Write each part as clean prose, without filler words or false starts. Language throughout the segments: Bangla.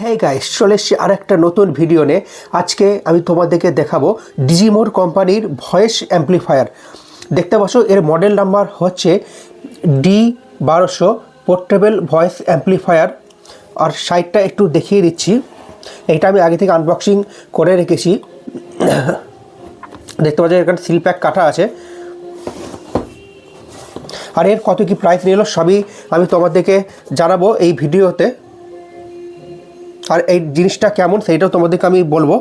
হ্যাঁ গাইস, চলে এসেছি আর একটা নতুন ভিডিও নিয়ে। আজকে আমি তোমাদেরকে দেখাবো ডিজিমোর কোম্পানির ভয়েস অ্যাম্প্লিফায়ার। দেখতে পাচ্ছ এর মডেল নাম্বার হচ্ছে D1200 পোর্টেবল ভয়েস অ্যাম্প্লিফায়ার। আর সাইডটা একটু দেখিয়ে দিচ্ছি, এইটা আমি আগে থেকে আনবক্সিং করে রেখেছি। দেখতে পাচ্ছ এখানে সিল প্যাক কাটা আছে। আর এর কত কি প্রাইস নিল সবই আমি তোমাদেরকে জানাবো এই ভিডিওতে। আর এই জিনিসটা কেমন সেইটাও তোমাদেরকে আমি বলবো।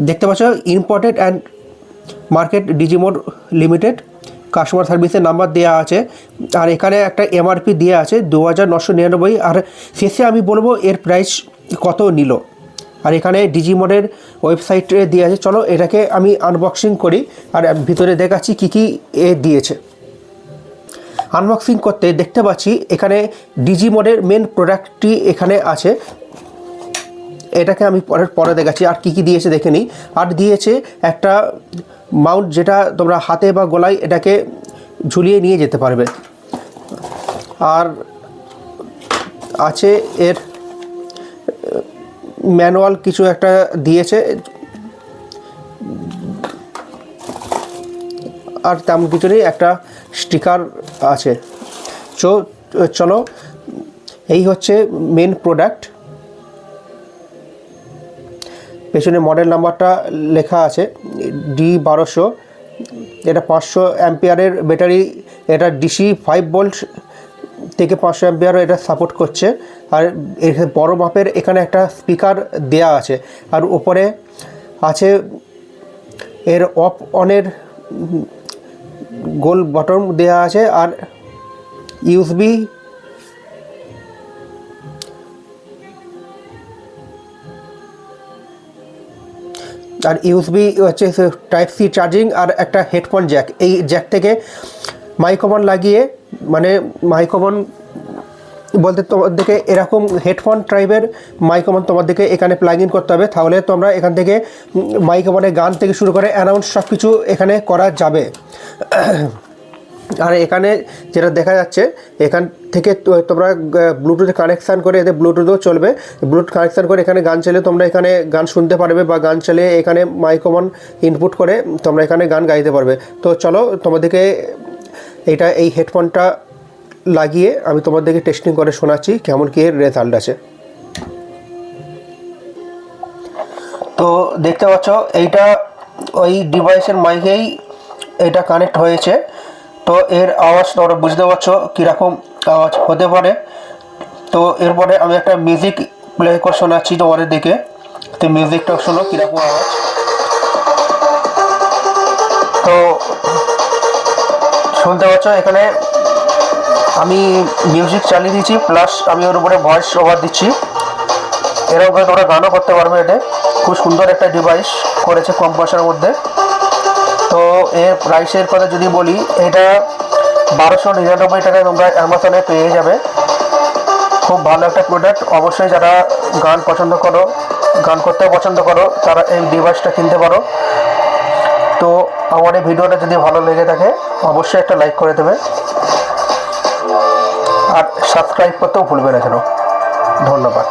দেখতে পাচ্ছ imported and market Digimore limited, customer সার্ভিসের নাম্বার দেওয়া আছে। আর এখানে একটা MRP দেওয়া আছে 2999। আর শেষে আমি বলবো এর প্রাইস কত নিল। আর এখানে ডিজিমোরের ওয়েবসাইটে দেওয়া আছে। চলো এটাকে আমি আনবক্সিং করি আর ভিতরে দেখাচ্ছি কী কী এ দিয়েছে। আনবক্সিং করতে দেখতে পাচ্ছি এখানে ডিজিমোডের মেন প্রোডাক্টটি এখানে আছে। এটাকে আমি পরে দেখাচ্ছি আর কি দিয়েছে দেখে নিই। আর দিয়েছে একটা মাউন্ট, যেটা তোমরা হাতে বা গলায় এটাকে ঝুলিয়ে নিয়ে যেতে পারবে। আর আছে এর ম্যানুয়াল কিছু একটা দিয়েছে, আর তেমন কিছু নেই, একটা স্টিকার আছে। চলো এই হচ্ছে মেন প্রোডাক্ট। পেছনে মডেল নাম্বারটা লেখা আছে D1200। এটা 500 অ্যাম্পিয়ারের ব্যাটারি, এটা DC 5 ভোল্ট থেকে 500 অ্যাম্পিয়ারও এটা সাপোর্ট করছে। আর এর বড় মাপের এখানে একটা স্পিকার দেয়া আছে। আর উপরে আছে এর অফ অনের গোল বটন দেয়া আছে। আর USB হচ্ছে Type-C চার্জিং, আর একটা হেডফোন জ্যাক। এই জ্যাক থেকে মাইক্রোফোন লাগিয়ে, মানে মাইক্রোফোন বলতে তোমাদেরকে এরকম হেডফোন টাইপের মাইক্রোফোন তোমাদেরকে এখানে প্লাগ ইন করতে হবে। তাহলে তোমরা এখান থেকে মাইক্রোফোনে গান থেকে শুরু করে অ্যানাউন্স সব কিছু এখানে করা যাবে। আর এখানে যেটা দেখা যাচ্ছে, এখান থেকে তোমরা ব্লুটুথে কানেকশান করে, এতে ব্লুটুথও চলবে। ব্লুটুথ কানেকশান করে এখানে গান চালিয়ে তোমরা এখানে গান শুনতে পারবে, বা গান চালিয়ে এখানে মাইক্রোফোন ইনপুট করে তোমরা এখানে গান গাইতে পারবে। তো চলো তোমাদেরকে এই হেডফোনটা লাগিয়ে আমি তোমাদেরকে টেস্টিং করে শোনাচ্ছি কেমন কি এর রেজাল্ট আছে। তো দেখতে পাচ্ছ এইটা ওই ডিভাইসের মাইকেই এটা কানেক্ট হয়েছে। তো এর আওয়াজ তোমরা বুঝতে পারছো কীরকম আওয়াজ হতে পারে। তো এরপরে আমি একটা মিউজিক প্লে করে শোনাচ্ছি তোমাদের দিকে। তো মিউজিকটা শোনো কীরকম আওয়াজ। তো শুনতে পাচ্ছ এখানে আমি মিউজিক চালিয়ে দিচ্ছি, প্লাস আমি ওর উপরে ভয়েস ওভার দিচ্ছি। এরকম করে তোমরা গানও করতে পারবে। এটা খুব সুন্দর একটা ডিভাইস করেছে কম পয়সার মধ্যে। তো এর প্রাইসের কথা যদি বলি, এটা 1299 টাকায় তোমরা অ্যামাজনে পেয়ে যাবে। খুব ভালো একটা প্রোডাক্ট। অবশ্যই যারা গান পছন্দ করো, গান করতে পছন্দ করো, তারা এই ডিভাইসটা কিনতে পারো। তো আমার এই ভিডিওটা যদি ভালো লেগে থাকে অবশ্যই একটা লাইক করে দেবে, আর সাবস্ক্রাইব করতেও ভুলবে না যেন। ধন্যবাদ।